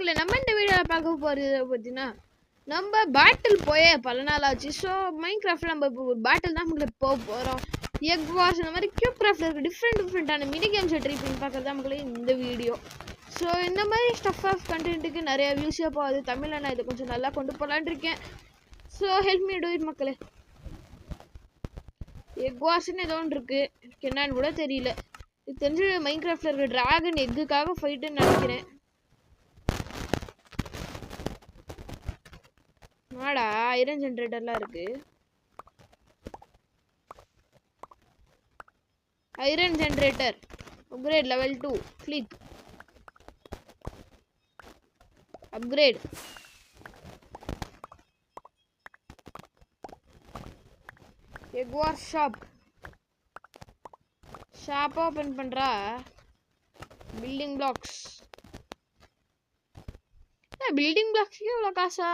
மக்களே நம்ம இந்த வீடியோவில் பார்க்க போகிறது பார்த்தீங்கன்னா நம்ம பேட்டில் போயே பல நாள் ஆச்சு. ஸோ மைன்கிராஃப்டில் நம்ம இப்போ ஒரு பேட்டில் தான் மக்களே போக போகிறோம். எக் வார்ஸ் இந்த மாதிரி கியூப் கிராஃப்டில் இருக்க டிஃப்ரெண்டான மினி கேம்ஸை ட்ரை பண்ணி பார்க்குறது தான் மக்களே இந்த வீடியோ. ஸோ இந்த மாதிரி ஸ்டஃப் ஆஃப் கண்டென்ட்டுக்கு நிறைய வியூஸே போகுது. தமிழில் நான் இதை கொஞ்சம் நல்லா கொண்டு போகலான்னு இருக்கேன். So help me do it மக்களே. எக் வார்ஸ்ன்னு ஏதோ ஒன்று இருக்குது, எனக்கு என்னன்னு கூட தெரியல. இது தெரிஞ்சு மைன்கிராஃப்டில் இருக்க டிராகன் எக்குக்காக ஃபைட்டுன்னு நினைக்கிறேன். மாடா ஐரன் ஜென்ரேட்டர்லாம் இருக்கு. Iron generator upgrade level 2 click upgrade. Egg war shop open பண்றா. பில்டிங் பிளாக்ஸ் இவ்வளோ காசா?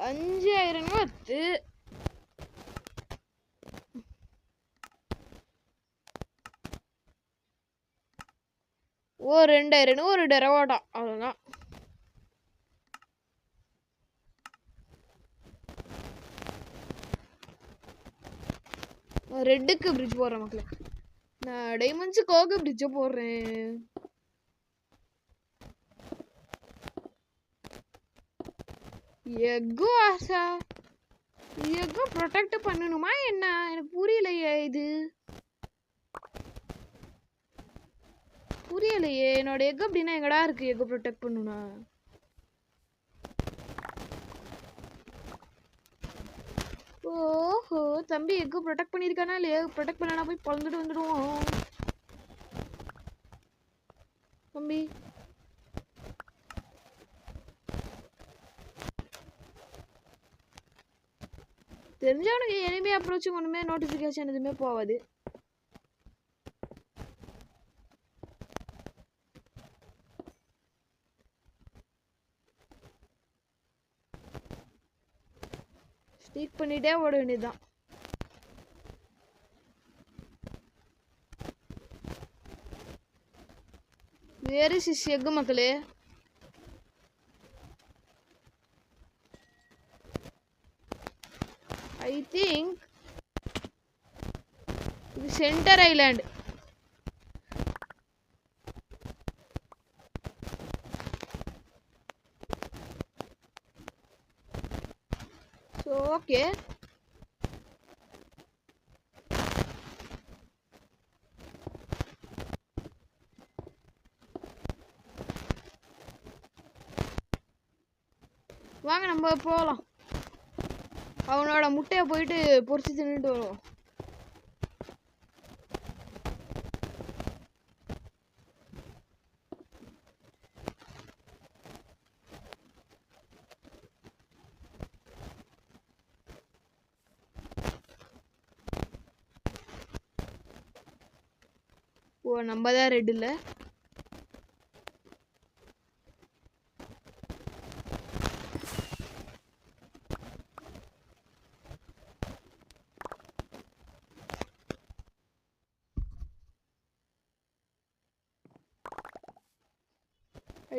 5000 வருது. ஓ 2000 ஒரு டெரவாடா அவ்வளோதான். ரெட்டுக்கு பிரிட்ஜ் போடுறேன் மக்களே. நான் டைமண்ட்ஸுக்காக பிரிட்ஜை போடுறேன். எக்கு ஆசா எக்கு ப்ரொடெக்ட் பண்ணணுமா என்ன? எனக்கு புரியலையே. இது புரியலையே. என்னோட எக் அப்படின்னா எங்கடா இருக்கு? எக்கு ப்ரொடெக்ட் பண்ணணும்னா ஓஹோ தம்பி எக்கு ப்ரொடெக்ட் பண்ணியிருக்கானா இல்லையா? ப்ரொடெக்ட் பண்ணனா போய் பழந்துட்டு வந்துடுவோம் தம்பி. தெரிஞ்சவனுக்கு எனிமே அப்ரோச்சும் ஒன்றுமே நோட்டிஃபிகேஷன் எதுவுமே போகாது. ஸ்டீக் பண்ணிட்டே ஓட வேண்டியதுதான். வேறு சிஸ் எக்கு மக்களே. I think இது சென்டர் ஐலாண்ட். ஸோ ஓகே வாங்க நம்ம போகலாம். அவனோட முட்டையை போயிட்டு பொறிச்சு தின்னுட்டு வருவோம். ஓ நம்ம தான் ரெட் இல்லை.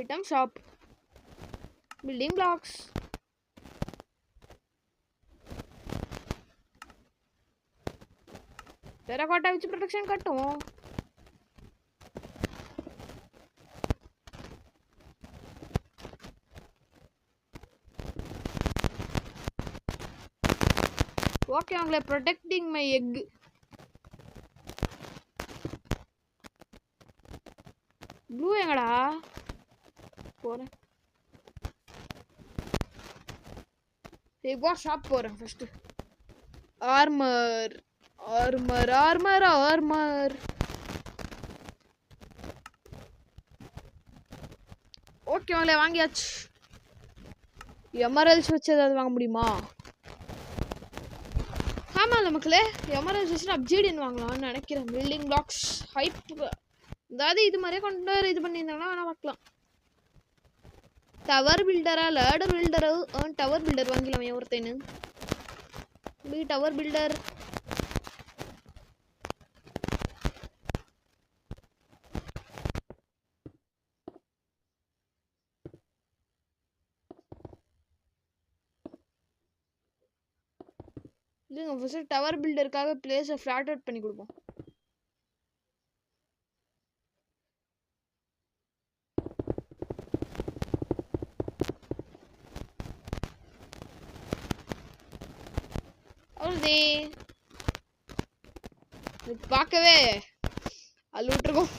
Item shop, building blocks. terracotta which protection கட்டும். ஓகே அவங்களே protecting my egg. ப்ளூ எங்கடா போறேன்? எக் ஷாப் போறேன் first. Armour armour armour armour. Okay அவங்களே வாங்கியாச்சு. எமரல்ஸ் வச்சு ஏதாவது வாங்க முடியுமா? ஆமாம் மக்களே, எமரல்ஸ் வச்சு அப்ஜீடியன் வாங்கலாம்னு நினைக்கிறேன். பில்டிங் பிளாக்ஸ் ஹைப் அதாவது இது மாதிரியே கொண்டு இது பண்ணியிருந்தாங்கன்னா வேணா பார்க்கலாம். டவர் பில்டரா லேடர் பில்டரா? டவர் பில்டர் வாங்கிக்கலாமே ஒருத்தன்னு. டவர் பில்டர் இல்லைங்க ஃபர்ஸ்ட் டவர் பில்டருக்காக பிளேஸை ஃபிளாட் அவுட் பண்ணி கொடுப்போம். அவ்வளோதே. பார்க்கவே அது விட்டுருக்கோம்.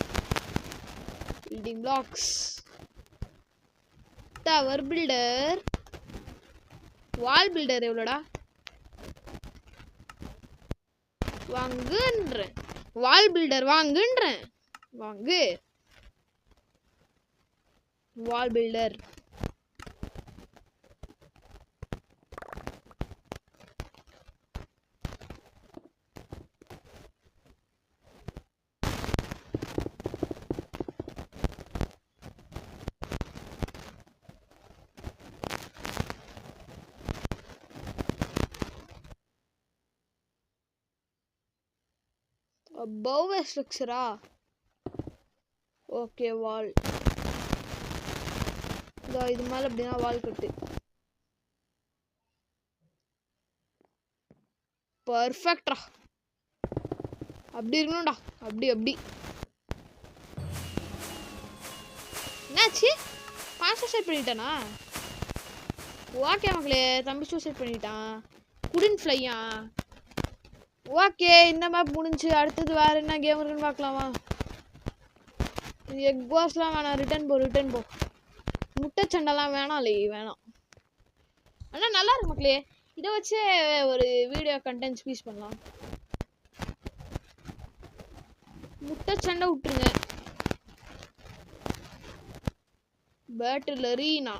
Building blocks, tower builder, wall builder எவ்வளோடா வாங்குன்றேன். வால் பில்டர் வாங்குன்றேன். வாங்கு wall builder. above a structure okay wall இது மேல அப்படின்னா வால் கட்டு. பர்ஃபெக்டா அப்படி இருக்கணும்டா. அப்படி அப்படி என்னாச்சு? பாஸ்ட் சூசைட் பண்ணிட்டானா? ஓகே மக்களே, தம்பி சூசைட் பண்ணிட்டான். குடின் ஃப்ளையா? ஓகே, இந்த மேப் முடிஞ்சு. அடுத்தது வேற என்ன கேம் இருக்குன்னு பார்க்கலாமா? எக் பாஸ்லாம் வேணாம். ரிட்டர்ன் போ. முட்டை சண்டைலாம் வேணாம். வேணாம். ஆனால் நல்லா இருக்கு மக்களே. இதை வச்சு ஒரு வீடியோ கண்டென்ட் ஸ்பீச் பண்ணலாம். முட்டை சண்டை விட்டுருங்க. பேட்டிலரீனா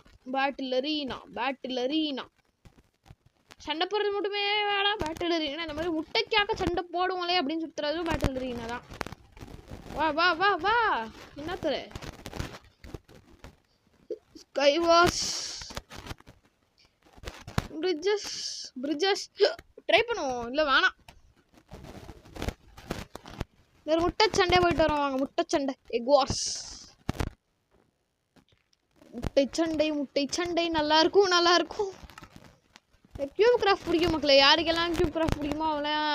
சண்டை போடுறது மட்டுமே வேணாம். பேட்டிலரீனா இந்த மாதிரி முட்டைக்காக சண்டை போடுவோங்களே அப்படின்னு சுத்துறதும் பேட்டிலரீனா தான். வா வா வா வா. என்ன தர ஸ்கைவாஸ் பிரிட்ஜஸ் ட்ரை பண்ணுவோம். இல்லை வேணாம். வேறு முட்டை சண்டை போயிட்டு வரோம். வாங்க முட்டை சண்டை. Egg Wars. முட்டை சண்டை நல்லா இருக்கும். கியூப் கிராஃப்ட் பிடிக்கும் மக்களே. யாருக்கெல்லாம் கியூப் கிராஃப்ட் பிடிக்குமோ அவங்களாம்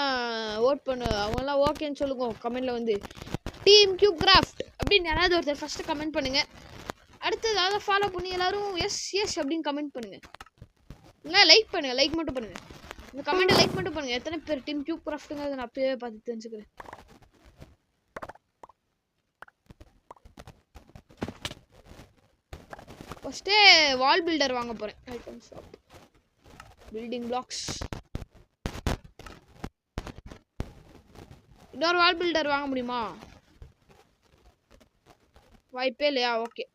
ஓட் பண்ணு. அவங்களாம் ஓகேன்னு சொல்லுங்க கமெண்ட்ல வந்து. டீம் கியூப் கிராஃப்ட் அப்படின்னு யாராவது ஒருத்தர் ஃபர்ஸ்ட் கமெண்ட் பண்ணுங்க. அடுத்தது அதை ஃபாலோ பண்ணி எல்லாரும் எஸ் அப்படின்னு கமெண்ட் பண்ணுங்க. இல்லை லைக் பண்ணுங்க. லைக் மட்டும் பண்ணுங்க. இந்த கமெண்ட்டை லைக் மட்டும் பண்ணுங்க. எத்தனை பேர் டீம் கியூப் கிராஃப்ட்டுங்கிறத நான் அப்பயே பார்த்து தெரிஞ்சுக்கிறேன். ஃபர்ஸ்டே வால் பில்டர் வாங்க போறேன். Item shop building blocks. இன்னொரு வால் பில்டர் வாங்க முடியுமா? வாய்ப்பே இல்லையா? ஓகே,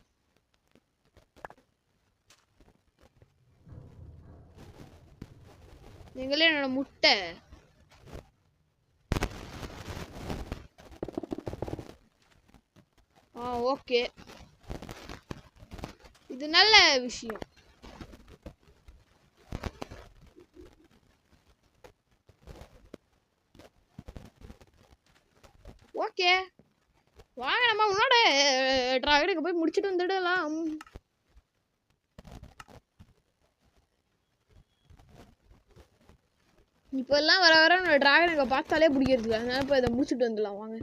நீங்களே என்னோட முட்டை. ஓகே, இது நல்ல விஷயம். ஓகே வாங்க நம்ம உன்னோட டிராகனுக்கு போய் முடிச்சுட்டு வந்துடலாம். இப்போ எல்லாம் வர வர டிராகனுக்கு பார்த்தாலே பிடிக்கிறது. அதனால இப்போ இதை முடிச்சுட்டு வந்துடலாம் வாங்க.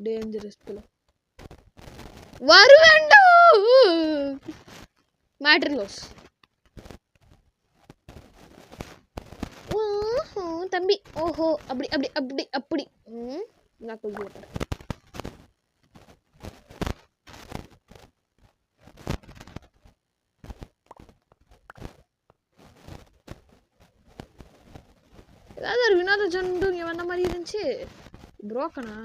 டேஞ்சரஸ் பிள்ளை வருவேண்டோ. மேட்ரிலோஸ் தம்பி. ஓஹோ அப்படி அப்படி அப்படி அப்படி. நான் கொஞ்சம் ஏதாவது ஒரு வினோத ஜந்து இங்க வந்த மாதிரி இருந்துச்சு. புரோக்கனா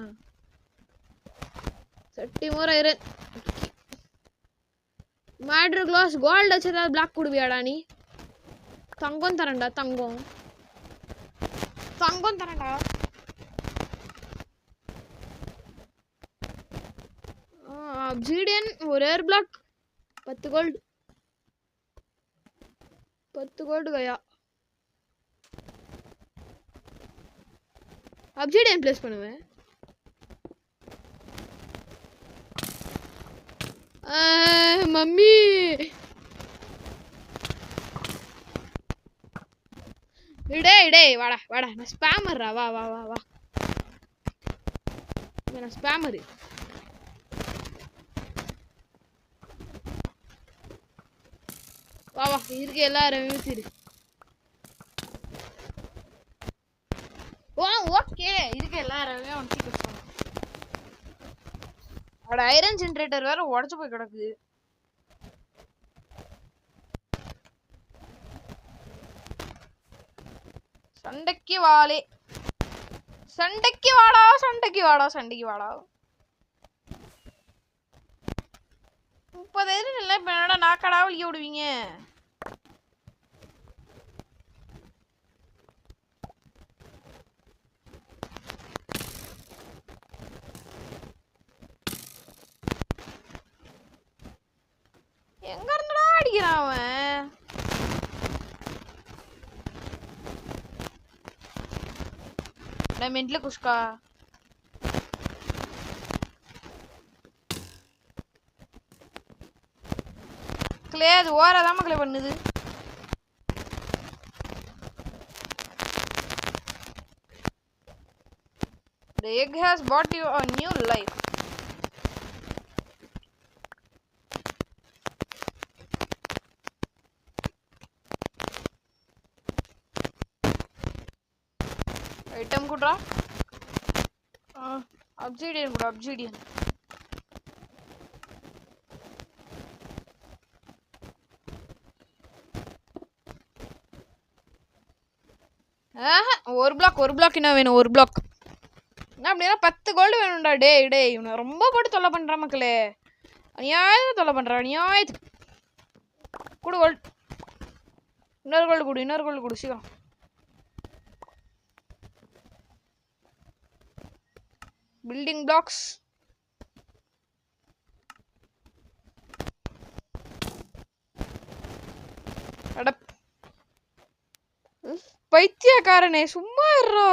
சட்டி மோர இரு. மேட்ரு க்ளாஸ் கோல்டு வச்சு ஏதாவது பிளாக் கொடுவியாடா நீ? தங்கம் தரேன்டா. தங்கம் தரேன்டா. அப்சிடியன் ஒரு ஏர் பிளாக் 10 கோல்டு. 10 கோல்டு கயா. அப்சிடியன் பிளேஸ் பண்ணுவேன். மம்மி டேய் வாடா வாடா, நான் ஸ்பேமர்ரா, வா வா வா வா, நான் ஸ்பேமரு. வா வா, இருக்க எல்லாரும் ஊத்திரு. ஓகே, இருக்க எல்லாரும் ஒன்சி அவட ஐரன் ஜெனரேட்டர் வேற உடைச்சு போய் கிடக்குது. சண்டைக்கு வாளே, சண்டைக்கு வாடா, சண்டைக்கு வாடா, சண்டைக்கு வாடா. 30 இல்லை, இப்ப என்னடா நாக்கடா வலிக்க விடுவீங்க? எங்க இருந்துடா அடிக்கிறான் அவன்? மென்ட்ல குஷ்கா கிளே, அது ஓரதான் மக்களே பண்ணுது. The egg has brought you a new life. Item kudra. Obsidian kudra, obsidian. ஒரு பிளாக் என்ன வேணும்? ஒரு பிளாக் அப்படின்னா 10 கோல்டு வேணும்டா. டேய் இவனை ரொம்ப போட்டு தொல்லை பண்ற மக்களே. அநியாயத்தை தொல்லை பண்ற, அநியாயத்துக்கு. கொடு கோல்டு, இன்னொரு கோல்டு கொடு சீக்கிரம். Building blocks. பைத்தியக்காரனே, சும்மா இருறா.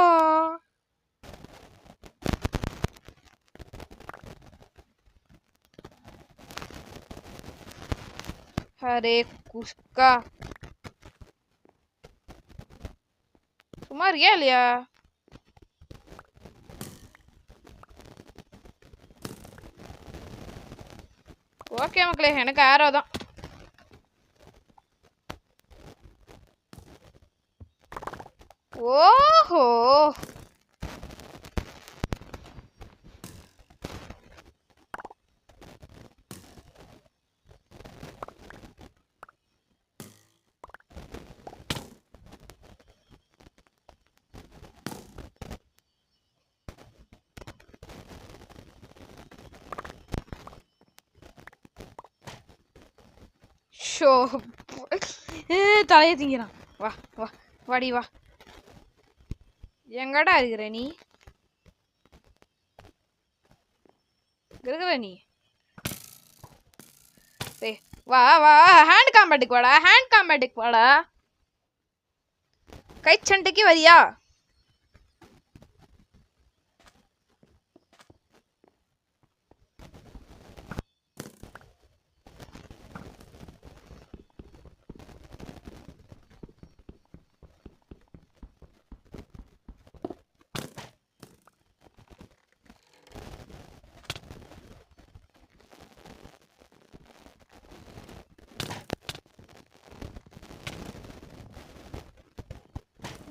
அரே குஸ்கா, சும்மா இருக்கியா இல்லையா? ஓகே மக்களே, எனக்கு ஆரோ தான். ஓஹோ, ஷோ தலையை திங்கிறான். வா வா வாடி வா. எங்கடா இருக்கிற நீ? இருக்கிற நீ? வா வா, ஹேண்ட் காம்பேட்டுக்கு வாடா, ஹேண்ட் காம்பேட்டுக்கு வாடா. கை சண்டைக்கு வரியா?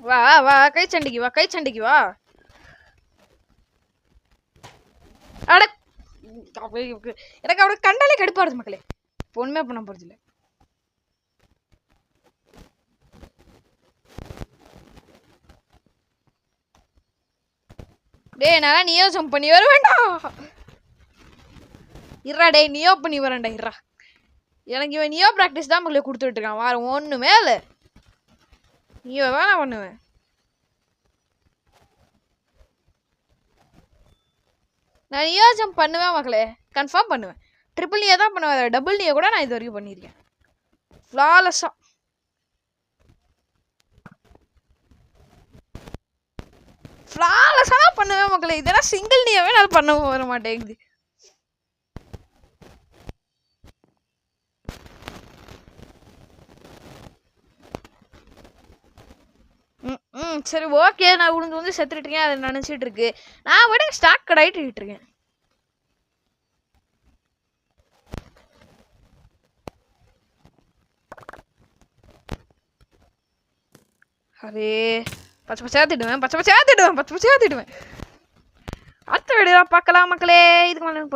வா வா, கை சண்டைக்கு வா, கை சண்டைக்கு வா. அட, எனக்கு அவட கண்டாலே கடுப்பாருது மக்களே. பொண்ணுமே பண்ண போறது இல்லை. டேய், நல்லா நீயோ ஜம்ப் பண்ணி வர வேண்டாம். இருறா டேய், நீயோ பண்ணி வரேன்டா. இருறா, எனக்கு இவன் நியோ ப்ராக்டிஸ் தான் மக்களே கொடுத்துட்டு இருக்கான். வாரம் ஒண்ணுமே இல்லை. நீயோ வேணா பண்ணுவேன். நான் நியோ ஜம்ப் பண்ணுவேன் மக்களே, கன்ஃபார்ம் பண்ணுவேன். ட்ரிபிள் நியோ தான் பண்ணுவேன், டபுள் நியோ கூட நான் இது வரைக்கும் பண்ணியிருக்கேன் ஃப்ளாலெஸ்ஸா. ஃப்ளாலஸா பண்ணுவேன் மக்களே. இதெல்லாம் சிங்கிள் டியாவே நான் பண்ண வர மாட்டேங்குது. சரி ஓகே, நான் உனக்கு செத்துட்டு இருக்கேன் அதை நினைச்சிட்டு இருக்கு. நான் விட ஸ்டாக் கடாயிட்டு இருக்கேன். அரே பச்சை பச்சையா திடுவேன். அடுத்த வீடியோ பார்க்கலாம் மக்களே. இதுக்கு மேலே